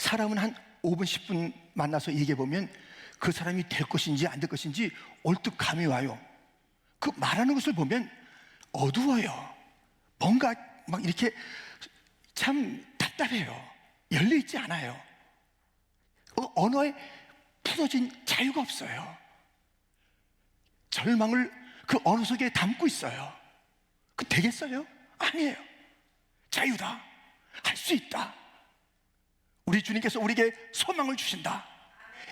사람은 한 5분, 10분 만나서 얘기해보면 그 사람이 될 것인지 안 될 것인지 얼뜻 감이 와요. 그 말하는 것을 보면 어두워요. 뭔가 막 이렇게 참 답답해요. 열려있지 않아요. 언어에 풀어진 자유가 없어요. 절망을 그 언어 속에 담고 있어요. 그 되겠어요? 아니에요. 자유다. 할 수 있다. 우리 주님께서 우리에게 소망을 주신다.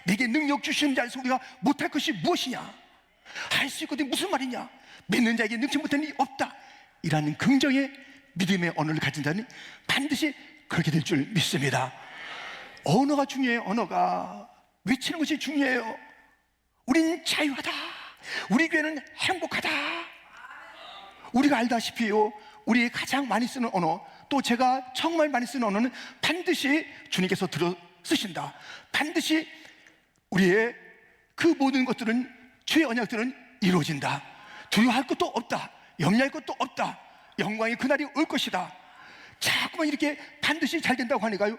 내게 능력 주시는 자에서 우리가 못할 것이 무엇이냐? 할 수 있거든. 무슨 말이냐? 믿는 자에게 능치 못한 일이 없다. 이라는 긍정의 믿음의 언어를 가진 자는 반드시 그렇게 될 줄 믿습니다. 언어가 중요해요. 언어가 외치는 것이 중요해요. 우린 자유하다. 우리 교회는 행복하다. 우리가 알다시피요, 우리 가장 많이 쓰는 언어, 또 제가 정말 많이 쓰는 언어는 반드시 주님께서 들어 쓰신다. 반드시 우리의 그 모든 것들은, 주의 언약들은 이루어진다. 두려워할 것도 없다. 염려할 것도 없다. 영광의 그날이 올 것이다. 자꾸만 이렇게 반드시 잘 된다고 하니까요,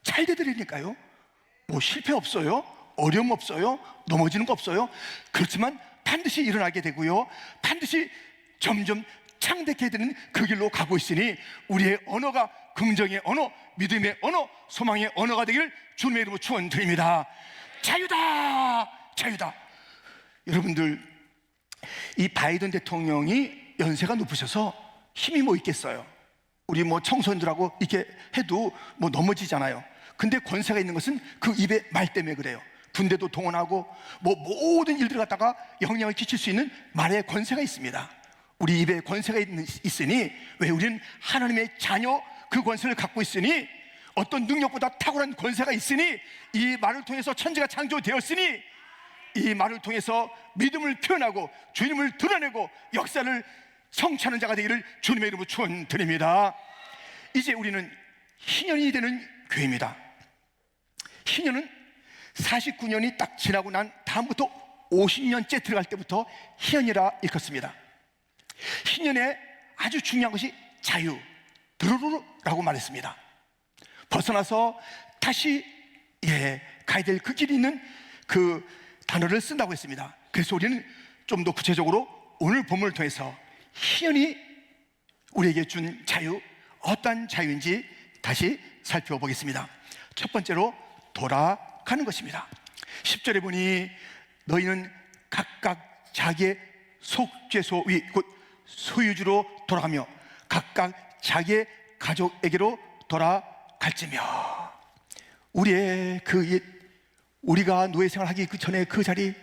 잘 되더라니까요. 뭐 실패 없어요. 어려움 없어요. 넘어지는 거 없어요. 그렇지만 반드시 일어나게 되고요, 반드시 점점 창대케 되는 그 길로 가고 있으니 우리의 언어가 긍정의 언어, 믿음의 언어, 소망의 언어가 되기를 주님의 이름으로 축원드립니다. 자유다. 자유다. 여러분들, 이 바이든 대통령이 연세가 높으셔서 힘이 뭐 있겠어요? 우리 뭐 청소년들하고 이렇게 해도 뭐 넘어지잖아요. 근데 권세가 있는 것은 그 입의 말 때문에 그래요. 군대도 동원하고 뭐 모든 일들을 갖다가 영향을 끼칠 수 있는 말의 권세가 있습니다. 우리 입에 권세가 있으니, 왜 우리는 하나님의 자녀, 그 권세를 갖고 있으니, 어떤 능력보다 탁월한 권세가 있으니, 이 말을 통해서 천지가 창조되었으니, 이 말을 통해서 믿음을 표현하고 주님을 드러내고 역사를 성취하는 자가 되기를 주님의 이름으로 축원드립니다. 이제 우리는 희년이 되는 교회입니다. 희년은 49년이 딱 지나고 난 다음부터 50년째 들어갈 때부터 희년이라 일컫습니다. 희년에 아주 중요한 것이 자유, 드루루라고 말했습니다. 벗어나서 다시 가야 될 그 길이 있는 그 단어를 쓴다고 했습니다. 그래서 우리는 좀 더 구체적으로 오늘 본문을 통해서 희년이 우리에게 준 자유, 어떠한 자유인지 다시 살펴보겠습니다. 첫 번째로 돌아가는 것입니다. 10절에 보니 너희는 각각 자기의 속죄소 위, 곧 소유주로 돌아가며 각각 자기의 가족에게로 돌아갈지며. 우리의 우리가 노예 생활하기 그 전에 그 자리,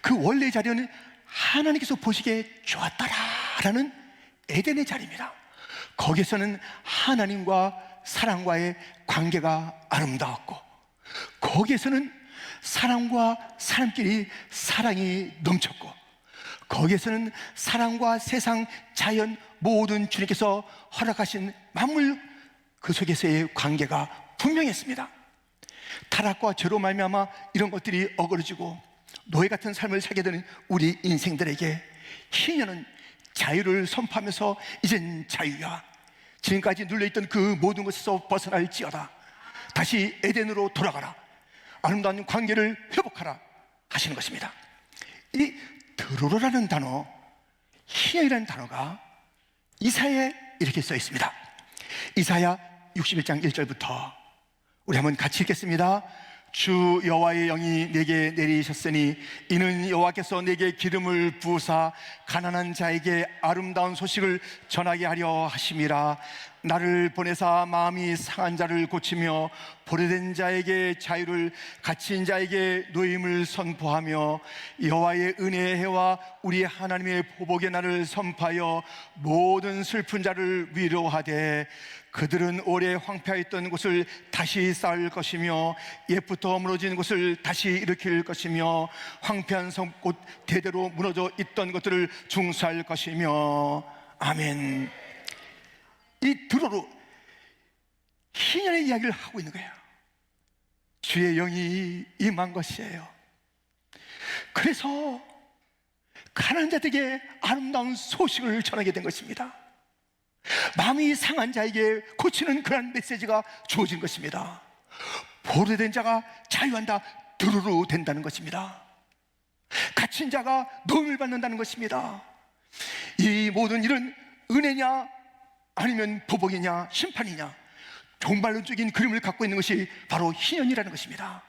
그 원래 자리는 하나님께서 보시기에 좋았다라는 에덴의 자리입니다. 거기서는 하나님과 사람과의 관계가 아름다웠고, 거기에서는 사람과 사람끼리 사랑이 넘쳤고, 거기에서는 사람과 세상, 자연 모든 주님께서 허락하신 만물 그 속에서의 관계가 분명했습니다. 타락과 죄로 말미암아 이런 것들이 어그러지고 노예 같은 삶을 살게 되는 우리 인생들에게 희년은 자유를 선포하면서 이젠 자유야. 지금까지 눌려있던 그 모든 것에서 벗어날지어다. 다시 에덴으로 돌아가라. 아름다운 관계를 회복하라 하시는 것입니다. 이 드로로라는 단어, 희년이라는 단어가 이사야에 이렇게 써 있습니다. 이사야 61장 1절부터 우리 한번 같이 읽겠습니다. 주 여호와의 영이 내게 내리셨으니 이는 여호와께서 내게 기름을 부으사 가난한 자에게 아름다운 소식을 전하게 하려 하심이라. 나를 보내사 마음이 상한 자를 고치며 보내된 자에게 자유를, 갇힌 자에게 노임을 선포하며 여호와의 은혜의 해와 우리 하나님의 보복의 날을 선포하여 모든 슬픈 자를 위로하되 그들은 오래 황폐하였던 곳을 다시 쌓을 것이며 옛부터 무너진 곳을 다시 일으킬 것이며 황폐한 성곳 대대로 무너져 있던 것들을 중수할 것이며. 아멘. 이 드로로 희년의 이야기를 하고 있는 거예요. 주의 영이 임한 것이에요. 그래서 가난한 자들에게 아름다운 소식을 전하게 된 것입니다. 마음이 상한 자에게 고치는 그런 메시지가 주어진 것입니다. 포로된 자가 자유한다, 두루루 된다는 것입니다. 갇힌 자가 노임을 받는다는 것입니다. 이 모든 일은 은혜냐 아니면 보복이냐 심판이냐, 종말론적인 그림을 갖고 있는 것이 바로 희년이라는 것입니다.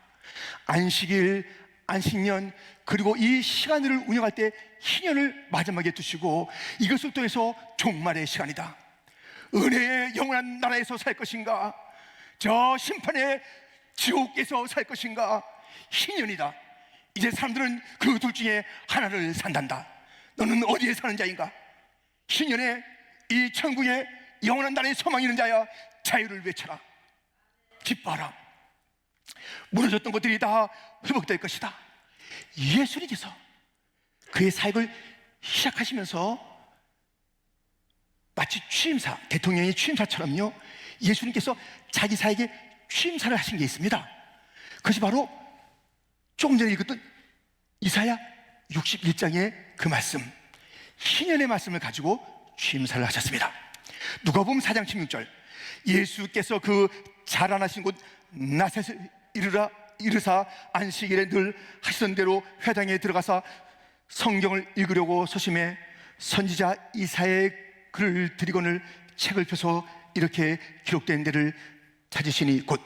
안식일, 안식년, 그리고 이 시간을 운영할 때 희년을 마지막에 두시고 이것을 통해서 종말의 시간이다, 은혜의 영원한 나라에서 살 것인가, 저 심판의 지옥에서 살 것인가, 희년이다. 이제 사람들은 그 둘 중에 하나를 산단다. 너는 어디에 사는 자인가? 희년의 이 천국의 영원한 나라의 소망이 있는 자야, 자유를 외쳐라. 기뻐하라. 무너졌던 것들이 다 회복될 것이다. 예수님께서 그의 사역을 시작하시면서 마치 취임사, 대통령의 취임사처럼요, 예수님께서 자기 사역에 취임사를 하신 게 있습니다. 그것이 바로 조금 전에 읽었던 이사야 61장의 그 말씀, 희년의 말씀을 가지고 취임사를 하셨습니다. 누가복음 4장 16절, 예수께서 그 자라나신 곳 나사렛에 이르사 안식일에 늘 하시던 대로 회당에 들어가서 성경을 읽으려고 서심해 선지자 이사야의 글을 드리거늘 책을 펴서 이렇게 기록된 데를 찾으시니, 곧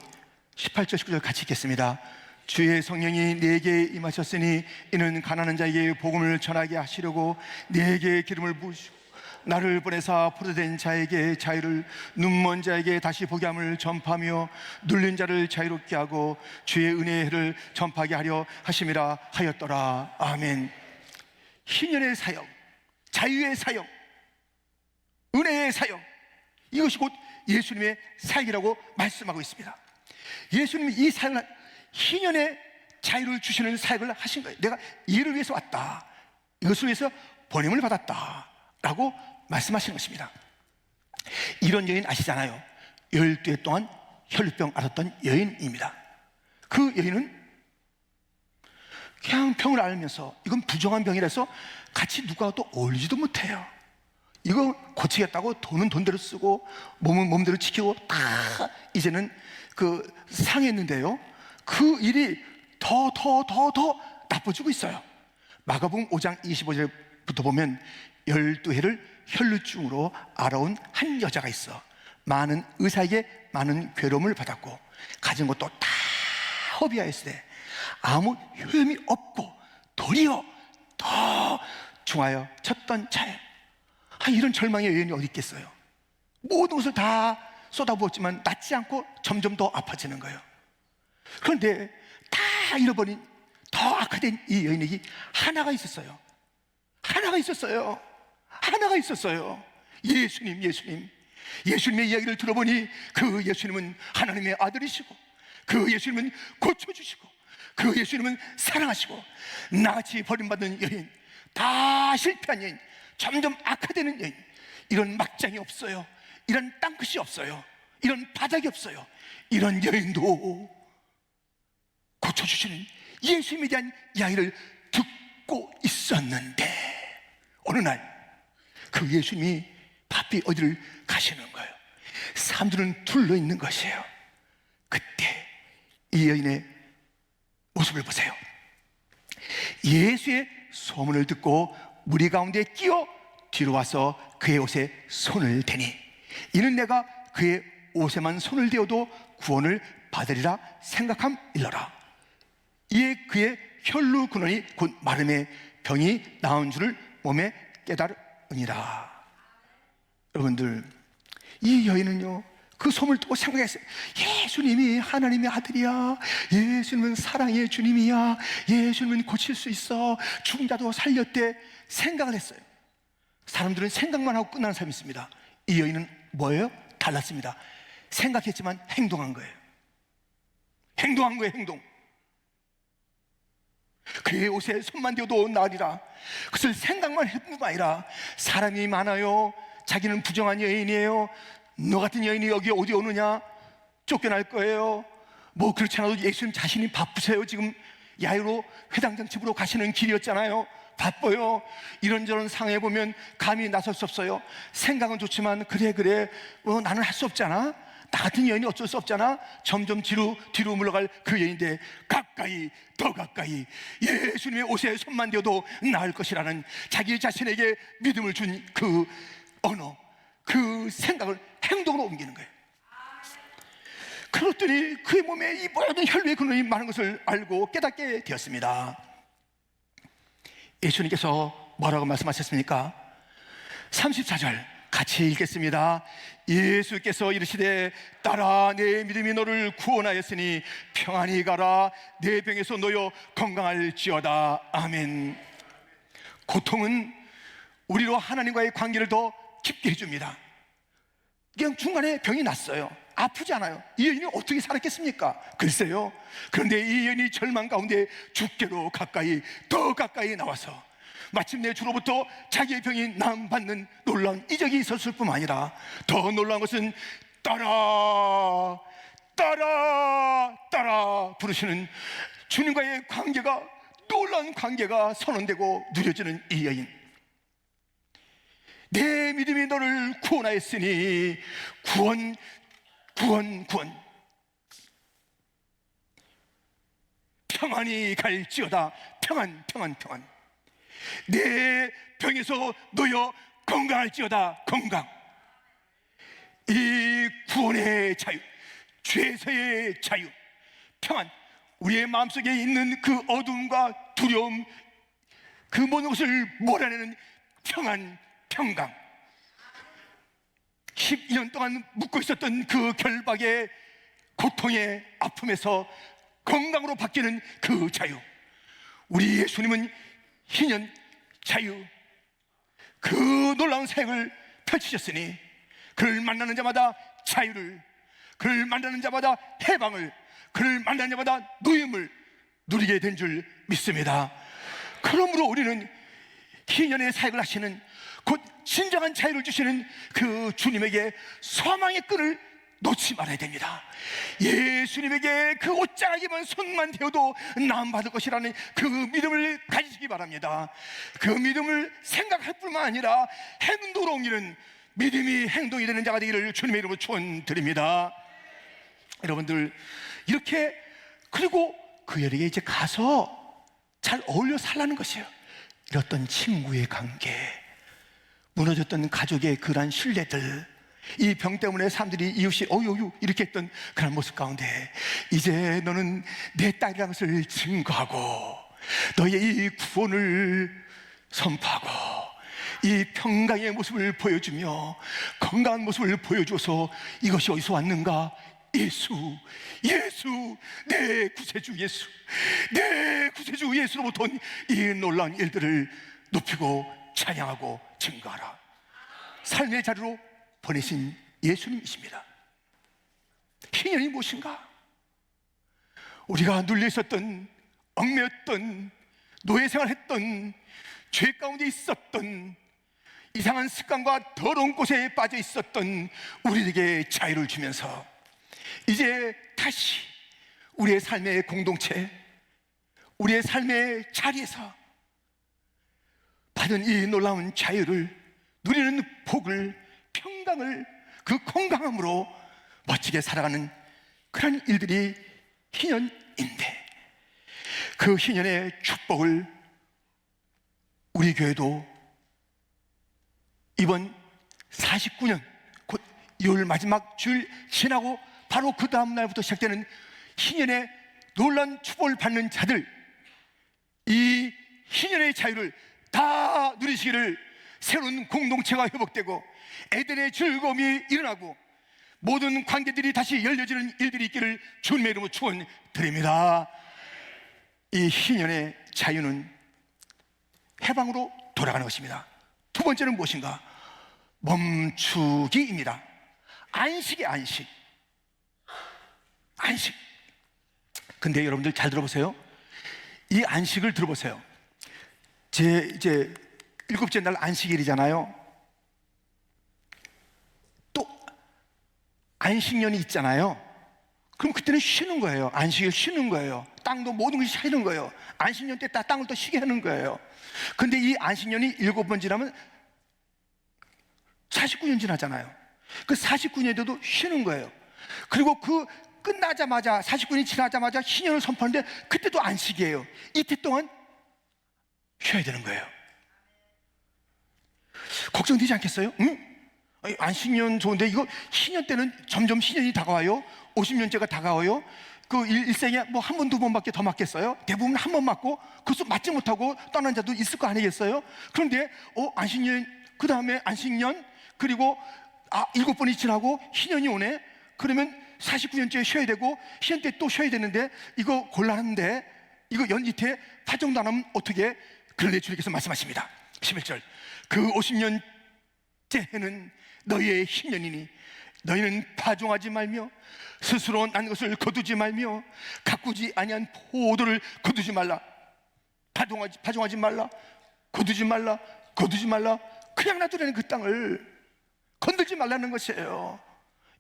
18절 19절 같이 읽겠습니다. 주의 성령이 내게 임하셨으니 이는 가난한 자에게 복음을 전하게 하시려고 내게 기름을 부으시고 나를 보내사 포로된 자에게 자유를, 눈먼 자에게 다시 보게 함을 전파하며 눌린 자를 자유롭게 하고 주의 은혜의 해를 전파하게 하려 하심이라 하였더라. 아멘. 희년의 사역, 자유의 사역, 은혜의 사역, 이것이 곧 예수님의 사역이라고 말씀하고 있습니다. 예수님이 이 사역을, 희년의 자유를 주시는 사역을 하신 거예요. 내가 이를 위해서 왔다, 이것을 위해서 보냄을 받았다 라고 말씀하시는 것입니다. 이런 여인 아시잖아요. 12해 동안 혈루병 앓았던 여인입니다. 그 여인은 그냥 병을 앓으면서 이건 부정한 병이라서 같이 누구와도 어울리지도 못해요. 이거 고치겠다고 돈은 돈대로 쓰고 몸은 몸대로 지키고 다 이제는 그 상했는데요, 그 일이 더 나빠지고 있어요. 마가복음 5장 25절부터 보면 12해를 혈루증으로 앓아온 한 여자가 있어. 많은 의사에게 많은 괴로움을 받았고 가진 것도 다 허비하였으되 아무 효험이 없고 도리어 더 중하여 쳤던 자에, 이런 절망의 여인이 어디 있겠어요. 모든 것을 다 쏟아부었지만 낫지 않고 점점 더 아파지는 거예요. 그런데 다 잃어버린 더 악화된 이 여인에게 하나가 있었어요. 예수님의 이야기를 들어보니 그 예수님은 하나님의 아들이시고, 그 예수님은 고쳐주시고, 그 예수님은 사랑하시고, 나같이 버림받은 여인, 다 실패한 여인, 점점 악화되는 여인, 이런 막장이 없어요. 이런 땅끝이 없어요. 이런 바닥이 없어요. 이런 여인도 고쳐주시는 예수님에 대한 이야기를 듣고 있었는데 어느 날 그 예수님이 바삐 어디를 가시는 거예요. 사람들은 둘러있는 것이에요. 그때 이 여인의 모습을 보세요. 예수의 소문을 듣고 무리 가운데 끼어 뒤로 와서 그의 옷에 손을 대니, 이는 내가 그의 옷에만 손을 대어도 구원을 받으리라 생각함일러라. 이에 그의 혈루 근원이 곧 마름의 병이 나은 줄을 몸에 깨달으니라. 여러분들, 이 여인은요, 그 소문을 듣고 생각했어요. 예수님이 하나님의 아들이야, 예수님은 사랑의 주님이야, 예수님은 고칠 수 있어, 죽은 자도 살렸대 생각을 했어요. 사람들은 생각만 하고 끝나는 사람이 있습니다. 이 여인은 뭐예요? 달랐습니다. 생각했지만 행동한 거예요. 행동. 그의 옷에 손만 대어도 나으리라. 그것을 생각만 했던 게 아니라, 사람이 많아요, 자기는 부정한 여인이에요, 너 같은 여인이 여기 어디 오느냐, 쫓겨날 거예요, 뭐 그렇지 않아도 예수님 자신이 바쁘세요. 지금 야유로 회당장 집으로 가시는 길이었잖아요. 바빠요. 이런저런 상황에 보면 감히 나설 수 없어요. 생각은 좋지만 그래 나는 할 수 없잖아, 나 같은 여인이 어쩔 수 없잖아. 점점 뒤로 물러갈 그 여인인데 가까이, 더 가까이 예수님의 옷에 손만 대어도 나을 것이라는 자기 자신에게 믿음을 준 그 언어, 그 생각을 행동으로 옮기는 거예요. 그랬더니 그의 몸에 이 모든 혈류의 근원이 많은 것을 알고 깨닫게 되었습니다. 예수님께서 뭐라고 말씀하셨습니까? 34절 같이 읽겠습니다. 예수께서 이르시되 딸아, 내 믿음이 너를 구원하였으니 평안히 가라. 내 병에서 놓여 건강할지어다. 아멘. 고통은 우리로 하나님과의 관계를 더 깊게 해줍니다. 그냥 중간에 병이 났어요. 아프지 않아요. 이 여인이 어떻게 살았겠습니까? 글쎄요. 그런데 이 여인이 절망 가운데 주께로 가까이, 더 가까이 나와서 마침내 주로부터 자기의 병이 나음받는 놀라운 이적이 있었을 뿐만 아니라 더 놀라운 것은 따라 따라 따라 부르시는 주님과의 관계가, 놀라운 관계가 선언되고 누려지는 이 여인. 내 믿음이 너를 구원하였으니 구원. 평안히 갈지어다. 평안. 내 병에서 놓여 건강할지어다. 건강. 이 구원의 자유, 죄에서의 자유, 평안, 우리의 마음속에 있는 그 어둠과 두려움, 그 모든 것을 몰아내는 평안, 평강. 12년 동안 묻고 있었던 그 결박의 고통의 아픔에서 건강으로 바뀌는 그 자유. 우리 예수님은 희년 자유, 그 놀라운 사역을 펼치셨으니 그를 만나는 자마다 자유를, 그를 만나는 자마다 해방을, 그를 만나는 자마다 누임을 누리게 된 줄 믿습니다. 그러므로 우리는 희년의 사역을 하시는, 곧 진정한 자유를 주시는 그 주님에게 소망의 끈을 놓지 말아야 됩니다. 예수님에게 그 옷자락이면 손만 대어도 나음받을 것이라는 그 믿음을 가지시기 바랍니다. 그 믿음을 생각할 뿐만 아니라 행동으로 옮기는 믿음이 행동이 되는 자가 되기를 주님의 이름으로 축원드립니다. 여러분들, 이렇게, 그리고 그 여인에게 이제 가서 잘 어울려 살라는 것이에요. 잃었던 친구의 관계, 무너졌던 가족의 그러한 신뢰들, 이 병 때문에 사람들이 이웃이 어유 이렇게 했던 그런 모습 가운데 이제 너는 내 딸이라는 것을 증거하고 너의 이 구원을 선포하고 이 평강의 모습을 보여주며 건강한 모습을 보여줘서 이것이 어디서 왔는가? 예수, 내 구세주 예수, 내 구세주 예수로부터 온 이 놀라운 일들을 높이고 찬양하고 증거하라. 삶의 자리로 보내신 예수님이십니다. 희년이 무엇인가? 우리가 눌려 있었던, 얽매였던, 노예생활했던, 죄 가운데 있었던, 이상한 습관과 더러운 곳에 빠져 있었던 우리에게 자유를 주면서 이제 다시 우리의 삶의 공동체, 우리의 삶의 자리에서 받은 이 놀라운 자유를 누리는 복을, 평강을, 그 건강함으로 멋지게 살아가는 그런 일들이 희년인데, 그 희년의 축복을 우리 교회도 이번 49년, 곧 2월 마지막 주일 지나고 바로 그 다음 날부터 시작되는 희년의 놀라운 축복을 받는 자들, 이 희년의 자유를 다 누리시기를, 새로운 공동체가 회복되고 에덴의 즐거움이 일어나고 모든 관계들이 다시 열려지는 일들이 있기를 주님의 이름으로 축원드립니다. 이 희년의 자유는 해방으로 돌아가는 것입니다. 두 번째는 무엇인가? 멈추기입니다. 안식이 안식. 근데 여러분들 잘 들어보세요. 이 안식을 들어보세요. 이제 일곱째 날 안식일이잖아요. 또 안식년이 있잖아요. 그럼 그때는 쉬는 거예요. 안식일 쉬는 거예요. 땅도 모든 것이 쉬는 거예요. 안식년 때 땅을 또 쉬게 하는 거예요. 근데 이 안식년이 7번 지나면 49년 지나잖아요. 그 49년에도 쉬는 거예요. 그리고 그 끝나자마자 49년이 지나자마자 희년을 선포하는데 그때도 안식이에요. 이때 동안 쉬어야 되는 거예요. 걱정되지 않겠어요? 응? 아니, 안식년 좋은데 이거 희년 때는 점점 희년이 다가와요. 50년째가 다가와요. 그 일생에 뭐 한 번, 두 번밖에 더 맞겠어요? 대부분 한 번 맞고 그것도 맞지 못하고 떠난 자도 있을 거 아니겠어요? 그런데 안식년, 그 다음에 안식년, 그리고 7번이 지나고 희년이 오네. 그러면 49년째 쉬어야 되고 희년 때 또 쉬어야 되는데 이거 곤란한데 이거 연이태 파정도 안 하면 어떻게? 그런데 주님께서 말씀하십니다. 11절, 그 50년째 해는 너희의 희년이니 너희는 파종하지 말며 스스로 난 것을 거두지 말며 가꾸지 아니한 포도를 거두지 말라. 파종하지 말라, 거두지 말라, 거두지 말라. 그냥 놔두라는 그 땅을 건들지 말라는 것이에요.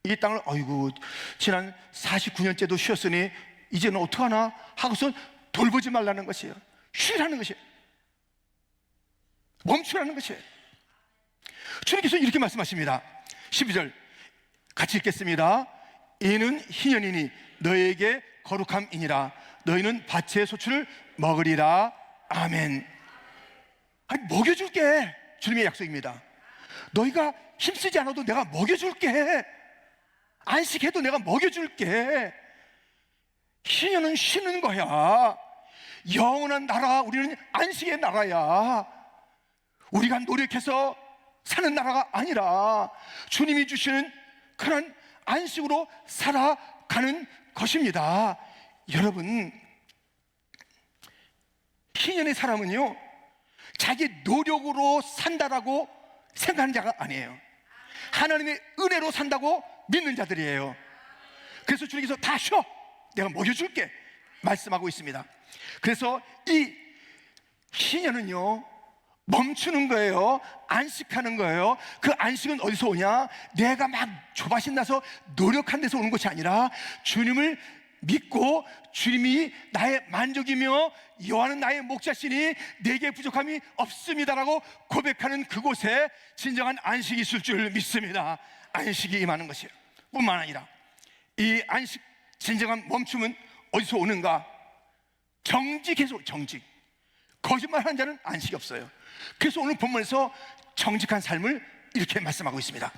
이 땅을 아이고 지난 49년째도 쉬었으니 이제는 어떡하나 하고서 돌보지 말라는 것이에요. 쉬라는 것이에요. 멈추라는 것이에요. 주님께서 이렇게 말씀하십니다. 12절 같이 읽겠습니다. 이는 희년이니 너에게 거룩함이니라. 너희는 밭의 소출을 먹으리라. 아멘. 아니, 먹여줄게. 주님의 약속입니다. 너희가 힘쓰지 않아도 내가 먹여줄게. 안식해도 내가 먹여줄게. 희년은 쉬는 거야. 영원한 나라, 우리는 안식의 나라야. 우리가 노력해서 사는 나라가 아니라 주님이 주시는 그런 안식으로 살아가는 것입니다. 여러분, 희년의 사람은요 자기 노력으로 산다라고 생각하는 자가 아니에요. 하나님의 은혜로 산다고 믿는 자들이에요. 그래서 주님께서 다 쉬어, 내가 먹여줄게 말씀하고 있습니다. 그래서 이 희년은요 멈추는 거예요. 안식하는 거예요. 그 안식은 어디서 오냐? 내가 막 조바심 나서 노력한 데서 오는 것이 아니라 주님을 믿고 주님이 나의 만족이며 여호와는 나의 목자시니 내게 부족함이 없습니다라고 고백하는 그곳에 진정한 안식이 있을 줄 믿습니다. 안식이 임하는 것이에요. 뿐만 아니라 이 안식, 진정한 멈춤은 어디서 오는가? 정직해서. 정직. 거짓말하는 자는 안식이 없어요. 그래서 오늘 본문에서 정직한 삶을 이렇게 말씀하고 있습니다.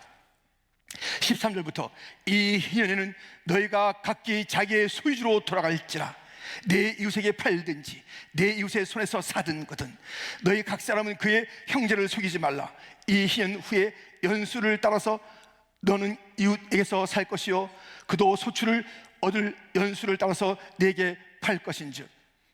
13절부터 이 희년에는 너희가 각기 자기의 소유주로 돌아갈지라. 내 이웃에게 팔든지 내 이웃의 손에서 사든 거든 너희 각 사람은 그의 형제를 속이지 말라. 이 희년 후에 연수를 따라서 너는 이웃에게서 살 것이요 그도 소출을 얻을 연수를 따라서 내게 팔 것인즉.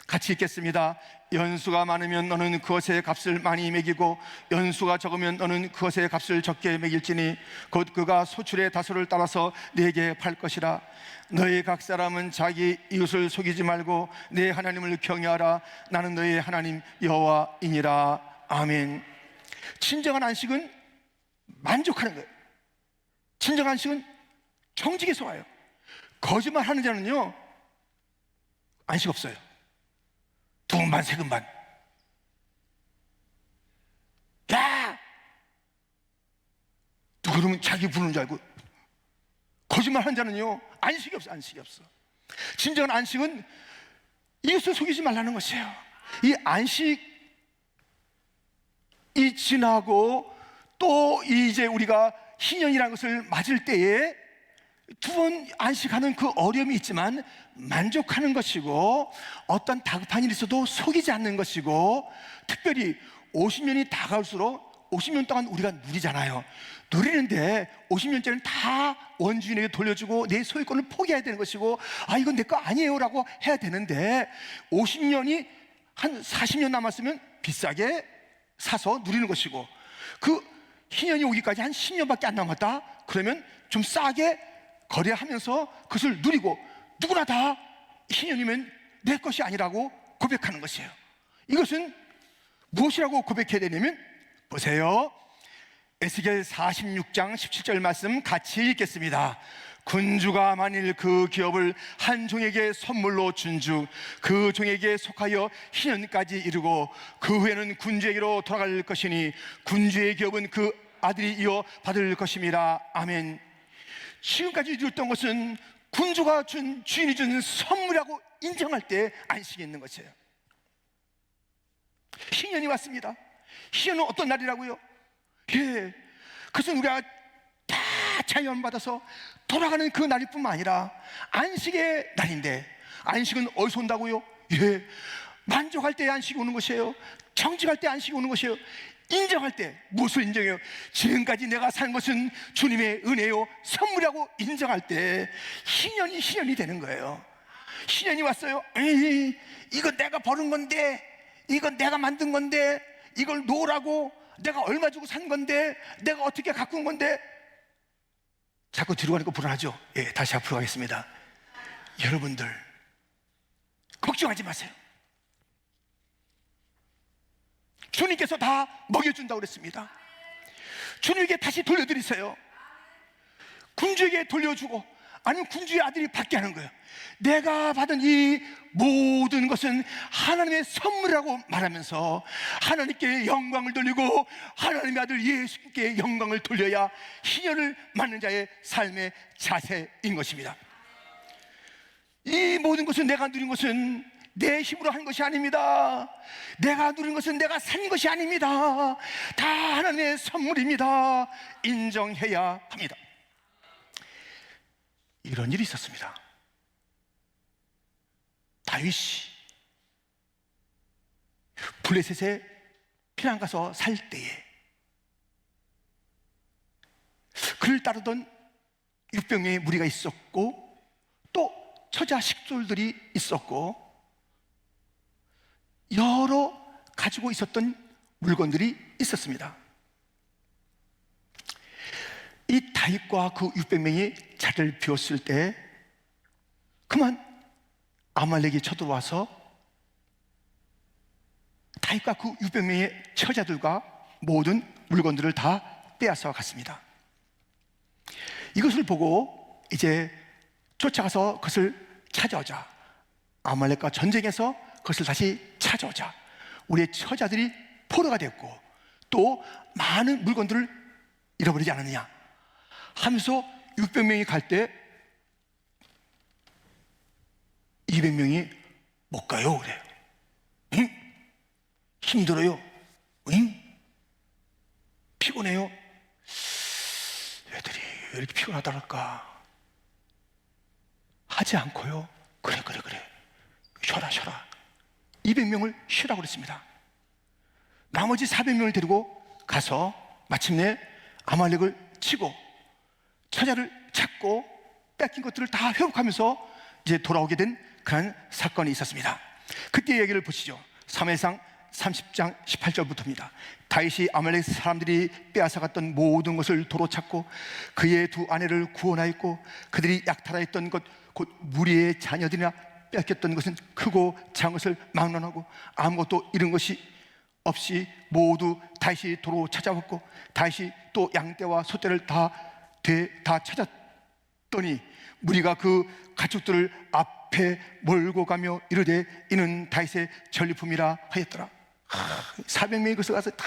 같이 읽겠습니다. 연수가 많으면 너는 그것의 값을 많이 매기고 연수가 적으면 너는 그것의 값을 적게 매길지니 곧 그가 소출의 다소를 따라서 네게 팔 것이라. 너희 각 사람은 자기 이웃을 속이지 말고 내 하나님을 경외하라. 나는 너희 하나님 여호와이니라. 아멘. 진정한 안식은 만족하는 거예요. 진정한 안식은 정직에서 와요. 거짓말하는 자는요 안식 없어요. 두근반 세근반. 야! 그러면 자기 부르는 줄 알고. 거짓말하는 자는요 안식이 없어. 안식이 없어. 진정한 안식은 이웃을 속이지 말라는 것이에요. 이 안식이 지나고 또 이제 우리가 희년이라는 것을 맞을 때에 두 번 안식하는 그 어려움이 있지만 만족하는 것이고 어떤 다급한 일이 있어도 속이지 않는 것이고 특별히 50년이 다가올수록 50년 동안 우리가 누리잖아요. 누리는데 50년째는 다 원주인에게 돌려주고 내 소유권을 포기해야 되는 것이고 이건 내 거 아니에요 라고 해야 되는데 50년이 한 40년 남았으면 비싸게 사서 누리는 것이고 그 희년이 오기까지 한 10년밖에 안 남았다 그러면 좀 싸게 거래하면서 그것을 누리고 누구나 다 희년이면 내 것이 아니라고 고백하는 것이에요. 이것은 무엇이라고 고백해야 되냐면 보세요. 에스겔 46장 17절 말씀 같이 읽겠습니다. 군주가 만일 그 기업을 한 종에게 선물로 준즉 그 종에게 속하여 희년까지 이르고 그 후에는 군주에게로 돌아갈 것이니 군주의 기업은 그 아들이 이어 받을 것임이라. 아멘. 지금까지 이루었던 것은 군주가 준, 주인이 준 선물이라고 인정할 때 안식이 있는 것이에요. 희년이 왔습니다. 희년은 어떤 날이라고요? 예, 그것은 우리가 다 자유함받아서 돌아가는 그 날일 뿐만 아니라 안식의 날인데, 안식은 어디서 온다고요? 예, 만족할 때 안식이 오는 것이에요. 정직할 때 안식이 오는 것이에요. 인정할 때. 무엇을 인정해요? 지금까지 내가 산 것은 주님의 은혜요, 선물이라고 인정할 때 희년이 되는 거예요. 희년이 왔어요. 에이, 이거 내가 버는 건데, 이건 내가 만든 건데, 이걸 놓으라고 내가 얼마 주고 산 건데, 내가 어떻게 가꾼 건데. 자꾸 뒤로 가니까 불안하죠? 예, 다시 앞으로 가겠습니다. 여러분들 걱정하지 마세요. 주님께서 다 먹여준다고 그랬습니다. 주님에게 다시 돌려드리세요. 군주에게 돌려주고, 아니면 군주의 아들이 받게 하는 거예요. 내가 받은 이 모든 것은 하나님의 선물이라고 말하면서 하나님께 영광을 돌리고 하나님의 아들 예수님께 영광을 돌려야 희년을 맞는 자의 삶의 자세인 것입니다. 이 모든 것은, 내가 누린 것은 내 힘으로 한 것이 아닙니다. 내가 누린 것은 내가 산 것이 아닙니다. 다 하나님의 선물입니다. 인정해야 합니다. 이런 일이 있었습니다. 다윗이 블레셋에 피난 가서 살 때에 그를 따르던 600명의 무리가 있었고, 또 처자 식솔들이 있었고, 여러 가지고 있었던 물건들이 있었습니다. 이 다윗과 그 600명이 자리를 비웠을 때 그만 아말렉이 쳐들어와서 다윗과 그 600명의 처자들과 모든 물건들을 다 빼앗아 갔습니다. 이것을 보고 이제 쫓아가서 그것을 찾아오자, 아말렉과 전쟁에서 그것을 다시 찾아오자, 우리의 처자들이 포로가 됐고 또 많은 물건들을 잃어버리지 않았느냐 하면서 600명이 갈 때 200명이 못 가요 그래요. 응? 힘들어요. 응? 피곤해요. 애들이 왜 이렇게 피곤하다랄까 하지 않고요, 그래 쉬어라 200명을 쉬라고 그랬습니다. 나머지 400명을 데리고 가서 마침내 아말렉을 치고 처자를 찾고 뺏긴 것들을 다 회복하면서 이제 돌아오게 된 그런 사건이 있었습니다. 그때 얘기를 보시죠. 사무엘상 30장 18절부터입니다. 다윗이 아말렉 사람들이 빼앗아갔던 모든 것을 도로 찾고 그의 두 아내를 구원하였고, 그들이 약탈하였던 것 곧 무리의 자녀들이나 뺏겼던 것은 크고 작은 것을 막론하고 아무것도 잃은 것이 없이 모두 다윗이 도로 찾아왔고, 다윗이 또 양떼와 소떼를 다 찾았더니 무리가 그 가축들을 앞에 몰고 가며 이르되 이는 다윗의 전리품이라 하였더라. 400명이 그것을 가서 다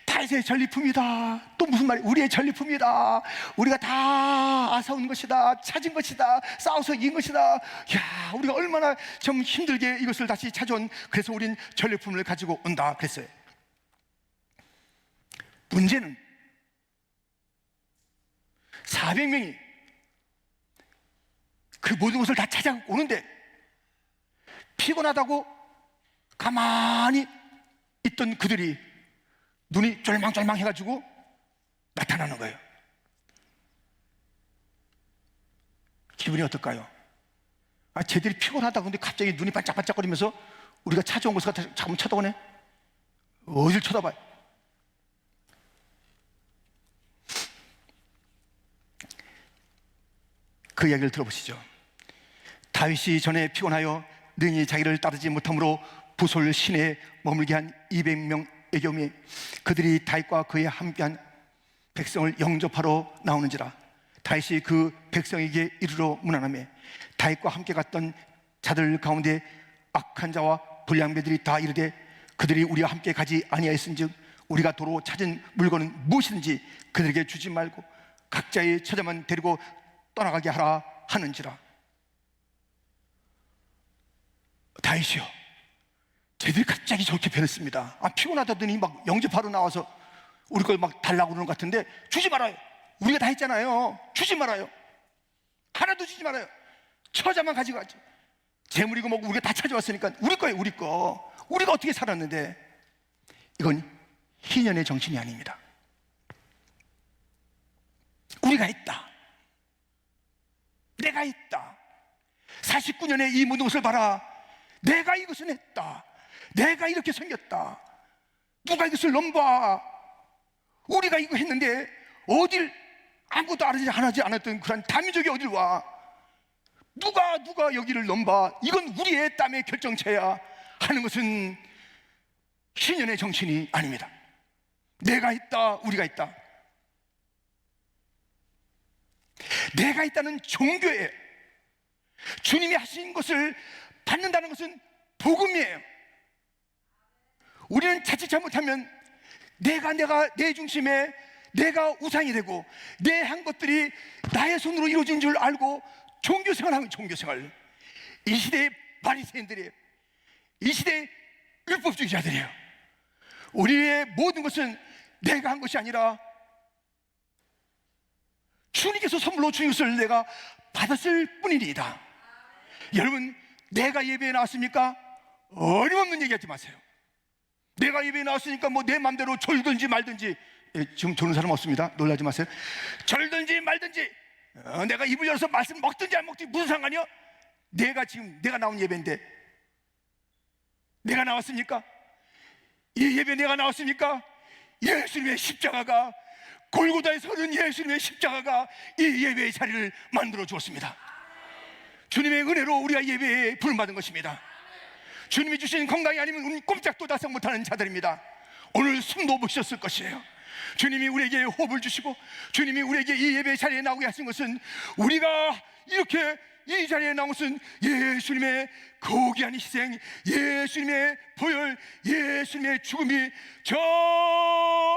다윗의 전리품이다. 또 무슨 말이야? 우리의 전리품이다. 우리가 다 앗아온 것이다. 찾은 것이다. 싸워서 이긴 것이다. 야, 우리가 얼마나 좀 힘들게 이것을 다시 찾아온, 그래서 우린 전리품을 가지고 온다 그랬어요. 문제는 400명이 그 모든 것을 다 찾아오고 오는데 피곤하다고 가만히 있던 그들이 눈이 쫄망쫄망 해가지고 나타나는 거예요. 기분이 어떨까요? 쟤들이 피곤하다고 근데 갑자기 눈이 반짝반짝거리면서 우리가 찾아온 것을 자꾸 쳐다보네. 어딜 쳐다봐요? 그 이야기를 들어보시죠. 다윗이 전에 피곤하여 능히 자기를 따르지 못함으로 부솔 시내에 머물게 한 200명 애교미, 그들이 다윗과 그에 함께한 백성을 영접하러 나오는지라. 다윗이 그 백성에게 이르러 문안하며 다윗과 함께 갔던 자들 가운데 악한 자와 불량배들이 다 이르되 그들이 우리와 함께 가지 아니하였은즉 우리가 도로 찾은 물건은 무엇이든지 그들에게 주지 말고 각자의 처자만 데리고 떠나가게 하라 하는지라. 다윗이요, 쟤들이 갑자기 저렇게 변했습니다. 피곤하다더니 막 영접하러 나와서 우리 걸 막 달라고 그러는 것 같은데, 주지 말아요. 우리가 다 했잖아요. 주지 말아요. 하나도 주지 말아요. 처자만 가지고 가지. 재물이고 뭐고 우리가 다 찾아왔으니까 우리 거예요. 우리 거. 우리가 어떻게 살았는데. 이건 희년의 정신이 아닙니다. 우리가 했다. 내가 했다. 49년의 이 모든 것을 봐라. 내가 이것을 했다. 내가 이렇게 생겼다. 누가 이것을 넘봐. 우리가 이거 했는데 어딜 아무것도 하지 않았던 그런 다민족이 어딜 와. 누가 여기를 넘봐. 이건 우리의 땀의 결정체야 하는 것은 희년의 정신이 아닙니다. 내가 했다. 우리가 했다. 내가 있다는 종교예요. 주님이 하신 것을 받는다는 것은 복음이에요. 우리는 자칫 잘못하면 내가 내 중심에 내가 우상이 되고 내 한 것들이 나의 손으로 이루어진 줄 알고 종교생활하는 종교생활. 이 시대의 바리새인들이에요. 이 시대의 율법주의자들이에요. 우리의 모든 것은 내가 한 것이 아니라 주님께서 선물로 주신 것을 내가 받았을 뿐이니이다. 여러분, 내가 예배에 나왔습니까? 어림없는 얘기하지 마세요. 내가 예배에 나왔으니까 뭐 내 맘대로 졸든지 말든지. 지금 조는 사람 없습니다. 놀라지 마세요. 졸든지 말든지, 내가 입을 열어서 말씀 먹든지 안 먹든지 무슨 상관이요? 내가 나온 예배인데 내가 나왔습니까? 이 예배 내가 나왔습니까? 예수님의 십자가가, 골고다에 서는 예수님의 십자가가 이 예배의 자리를 만들어 주었습니다. 주님의 은혜로 우리가 예배에 부름받은 것입니다. 주님이 주신 건강이 아니면 우리는 꼼짝도 다생 못하는 자들입니다. 오늘 숨도 못 쉬었을 것이에요. 주님이 우리에게 호흡을 주시고 주님이 우리에게 이 예배 자리에 나오게 하신 것은, 우리가 이렇게 이 자리에 나온 것은 예수님의 거기한 희생, 예수님의 보혈, 예수님의 죽음이 저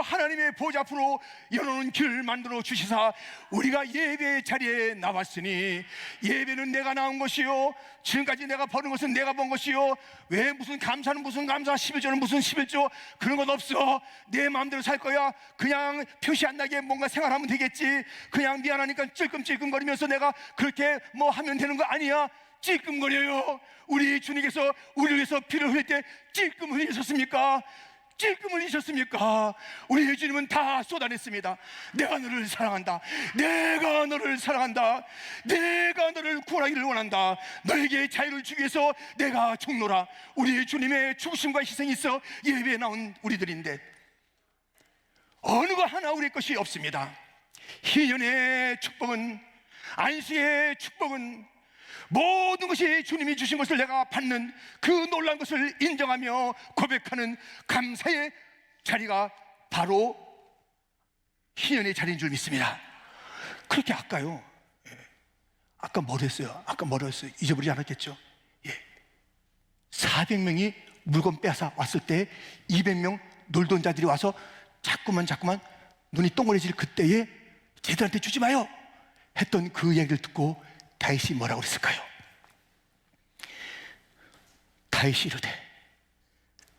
하나님의 보좌 앞으로 열어놓은 길을 만들어 주시사 우리가 예배의 자리에 나왔으니, 예배는 내가 나온 것이요, 지금까지 내가 버는 것은 내가 번 것이요, 왜 무슨 감사는 무슨 감사, 11조는 무슨 11조, 그런 것 없어. 내 마음대로 살 거야. 그냥 표시 안 나게 뭔가 생활하면 되겠지. 그냥 미안하니까 찔끔찔끔거리면서 내가 그렇게 뭐 하면 되는 거 아니야. 찔끔거려요. 우리 주님께서 우리를 위해서 피를 흘릴 때 찔끔 흘리셨습니까? 찔끔 흘리셨습니까? 우리 주님은 다 쏟아냈습니다. 내가 너를 사랑한다. 내가 너를 사랑한다. 내가 너를 구원하기를 원한다. 너에게 자유를 주기 위해서 내가 죽노라. 우리 주님의 죽으심과 희생이 있어 예배에 나온 우리들인데 어느 거 하나 우리 것이 없습니다. 희년의 축복은, 안식의 축복은, 모든 것이 주님이 주신 것을 내가 받는 그 놀라운 것을 인정하며 고백하는 감사의 자리가 바로 희년의 자리인 줄 믿습니다. 그렇게 아까요, 아까 뭐를 했어요? 잊어버리지 않았겠죠? 400명이 물건 빼앗아 왔을 때 200명 놀던 자들이 와서 자꾸만 눈이 동그래질 그때에 쟤들한테 주지 마요 했던 그 얘기를 듣고 다윗이 뭐라고 그랬을까요? 다윗이 이르되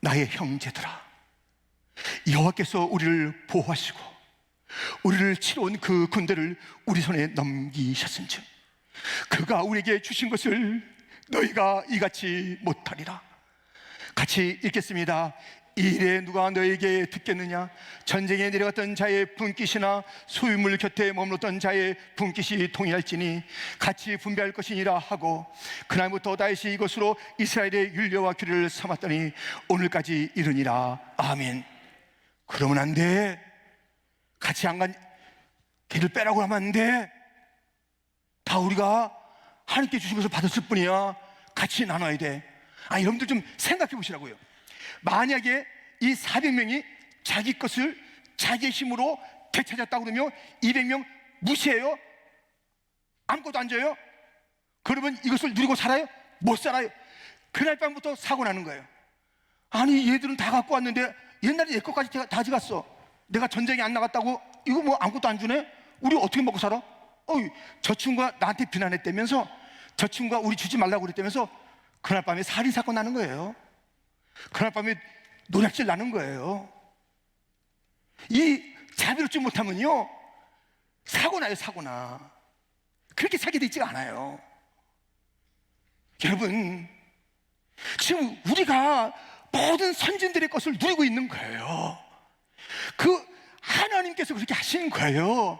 나의 형제들아, 여호와께서 우리를 보호하시고 우리를 치러온 그 군대를 우리 손에 넘기셨은즉 그가 우리에게 주신 것을 너희가 이같이 못하리라. 같이 읽겠습니다. 이 일에 누가 너에게 듣겠느냐? 전쟁에 내려갔던 자의 분깃이나 소유물 곁에 머물렀던 자의 분깃이 동일할지니 같이 분배할 것이니라 하고, 그날부터 다윗이 이것으로 이스라엘의 율례와 규례를 삼았더니 오늘까지 이르니라. 아멘. 그러면 안 돼. 같이 안 간 길을 빼라고 하면 안 돼. 다 우리가 하나님께 주신 것을 받았을 뿐이야. 같이 나눠야 돼. 여러분들 좀 생각해 보시라고요. 만약에 이 400명이 자기 것을 자기의 힘으로 되찾았다고 그러면 200명 무시해요? 아무것도 안 줘요? 그러면 이것을 누리고 살아요? 못 살아요. 그날 밤부터 사고 나는 거예요. 아니, 얘들은 다 갖고 왔는데 옛날에 내 것까지 다 가져갔어. 내가 전쟁에 안 나갔다고 이거 뭐 아무것도 안 주네? 우리 어떻게 먹고 살아? 저 친구가 나한테 비난했다면서, 저 친구가 우리 주지 말라고 그랬다면서 그날 밤에 살인사건 나는 거예요. 그날 밤에 노략질 나는 거예요. 이 자비롭지 못하면요, 사고 나요, 사고 나. 그렇게 살게 되지가 않아요. 여러분, 지금 우리가 모든 선진들의 것을 누리고 있는 거예요. 그 하나님께서 그렇게 하시는 거예요.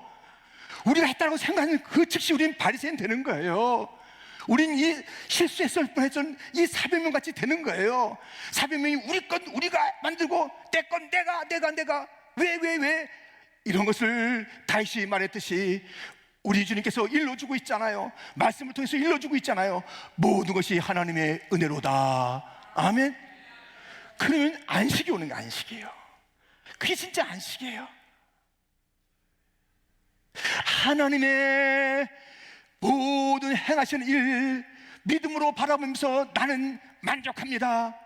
우리가 했다고 생각하는 그 즉시 우리는 바리새인 되는 거예요. 우린 이 실수했을 뻔했던 이 400명 같이 되는 거예요. 400명이 우리 것 우리가 만들고 내 건 내가 왜 이런 것을 다윗이 말했듯이 우리 주님께서 일러주고 있잖아요. 말씀을 통해서 일러주고 있잖아요. 모든 것이 하나님의 은혜로다. 아멘. 그러면 안식이 오는 게 안식이에요. 그게 진짜 안식이에요. 하나님의 모든 행하시는 일 믿음으로 바라보면서 나는 만족합니다.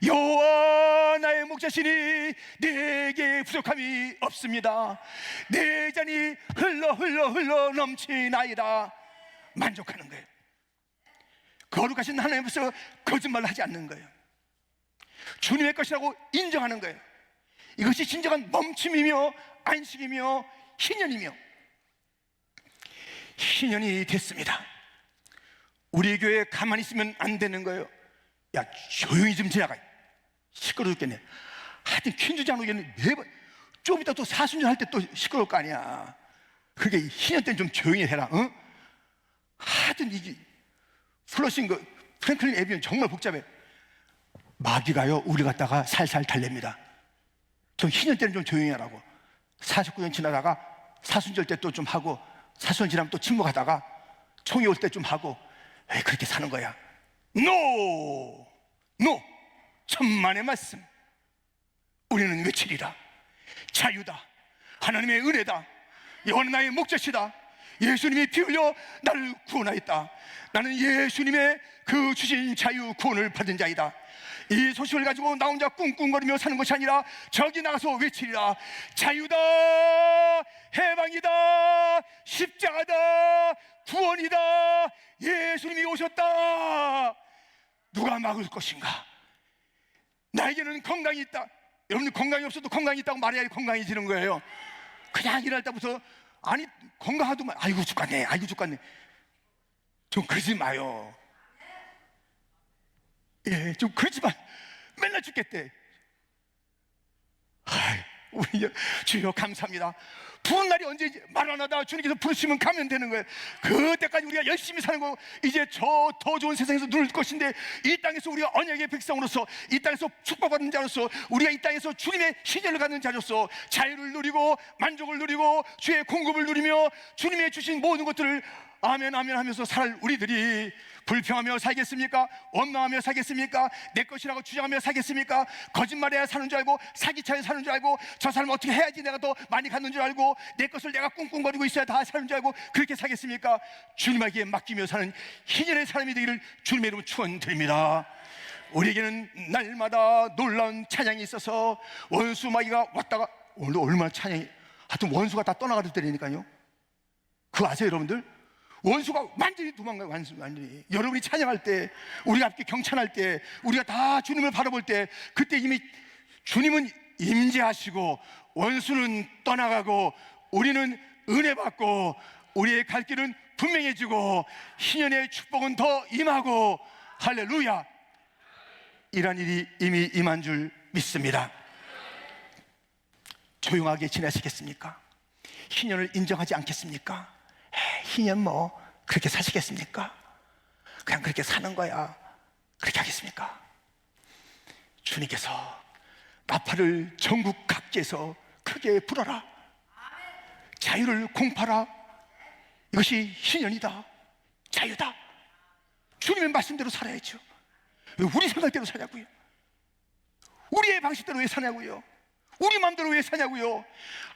여호와 나의 목자시니 내게 부족함이 없습니다. 내 잔이 흘러 넘치나이다. 만족하는 거예요. 거룩하신 하나님 앞에서 거짓말을 하지 않는 거예요. 주님의 것이라고 인정하는 거예요. 이것이 진정한 멈춤이며 안식이며 희년이며 희년이 됐습니다. 우리 교회에 가만히 있으면 안 되는 거예요. 야, 조용히 좀 지나가. 시끄러워 죽겠네. 하여튼 퀸주지 않으겠네. 매번 좀 이따 또 사순절 할 때 또 시끄러울 거 아니야. 그게 희년 때는 좀 조용히 해라. 응? 하여튼 이게 플러싱 그 프랭클린 에비언 정말 복잡해. 마귀가요 우리 갖다가 살살 달랩니다. 좀 희년 때는 좀 조용히 하라고. 49년 지나다가 사순절 때 또 좀 하고, 사순절 지나면 또 침묵하다가 총이 올 때 좀 하고. 왜 그렇게 사는 거야? 노! 천만의 말씀. 우리는 외치리라. 자유다. 하나님의 은혜다. 여호와는 나의 목자시다. 예수님이 피 흘려 나를 구원하였다. 나는 예수님의 그 주신 자유 구원을 받은 자이다. 이 소식을 가지고 나 혼자 꿍꿍거리며 사는 것이 아니라 저기 나가서 외치리라. 자유다, 해방이다, 십자가다, 구원이다. 예수님이 오셨다. 누가 막을 것인가? 나에게는 건강이 있다. 여러분, 건강이 없어도 건강이 있다고 말해야 건강해지는 거예요. 그냥 일할 때부터 아니 건강하더만 아이고 죽겠네, 아이고 죽겠네. 좀 그러지 마요. 예, 좀 그러지만 맨날 죽겠대. 우리 주여 감사합니다. 부은 날이 언제인지 말 안 하다 주님께서 부르시면 가면 되는 거예요. 그때까지 우리가 열심히 사는 거, 이제 저 더 좋은 세상에서 누릴 것인데, 이 땅에서 우리가 언약의 백성으로서, 이 땅에서 축복받는 자로서, 우리가 이 땅에서 주님의 시절을 갖는 자로서 자유를 누리고 만족을 누리고 주의 공급을 누리며 주님의 주신 모든 것들을 아멘 아멘 하면서 살 우리들이 불평하며 살겠습니까? 원망하며 살겠습니까? 내 것이라고 주장하며 살겠습니까? 거짓말해야 사는 줄 알고, 사기쳐야 사는 줄 알고, 저 사람 어떻게 해야지 내가 더 많이 갖는 줄 알고, 내 것을 내가 꿍꿍거리고 있어야 다 사는 줄 알고 그렇게 살겠습니까? 주님에게 맡기며 사는 희년의 사람이 되기를 주님의 이름으로 축원드립니다. 우리에게는 날마다 놀라운 찬양이 있어서 원수 마귀가 왔다가, 오늘도 얼마나 찬양이, 하여튼 원수가 다 떠나가도 때리니까요. 그거 아세요 여러분들? 원수가 완전히 도망가요. 완전히. 여러분이 찬양할 때, 우리가 함께 경찬할 때, 우리가 다 주님을 바라볼 때, 그때 이미 주님은 임재하시고 원수는 떠나가고 우리는 은혜 받고 우리의 갈 길은 분명해지고 희년의 축복은 더 임하고, 할렐루야, 이런 일이 이미 임한 줄 믿습니다. 조용하게 지내시겠습니까? 희년을 인정하지 않겠습니까? 희년 뭐 그렇게 사시겠습니까? 그냥 그렇게 사는 거야, 그렇게 하겠습니까? 주님께서 나팔을 전국 각지에서 크게 불어라. 자유를 공파라. 이것이 희년이다. 자유다. 주님의 말씀대로 살아야죠. 왜 우리 생각대로 사냐고요? 우리의 방식대로 왜 사냐고요? 우리 마음대로 왜 사냐고요?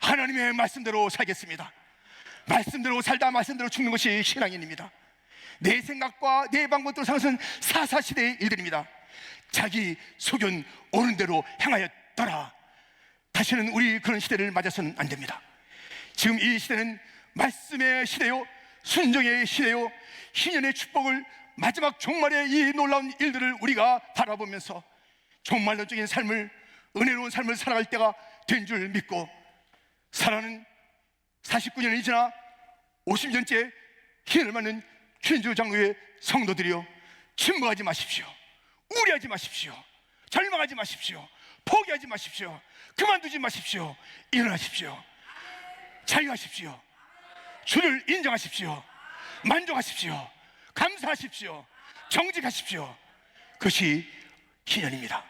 하나님의 말씀대로 살겠습니다. 말씀대로 살다 말씀대로 죽는 것이 신앙인입니다. 내 생각과 내 방법대로 사는 것은 사사시대의 일들입니다. 자기 소견 오는 대로 행하였더라. 다시는 우리 그런 시대를 맞아서는 안 됩니다. 지금 이 시대는 말씀의 시대요, 순종의 시대요, 희년의 축복을 마지막 종말의 이 놀라운 일들을 우리가 바라보면서 종말론적인 삶을, 은혜로운 삶을 살아갈 때가 된 줄 믿고, 살아는 49년이 지나 50년째 희년을 맞는 퀸즈장로의 성도들이여, 침묵하지 마십시오. 우려하지 마십시오. 절망하지 마십시오. 포기하지 마십시오. 그만두지 마십시오. 일어나십시오. 자유하십시오. 주를 인정하십시오. 만족하십시오. 감사하십시오. 정직하십시오. 그것이 희년입니다.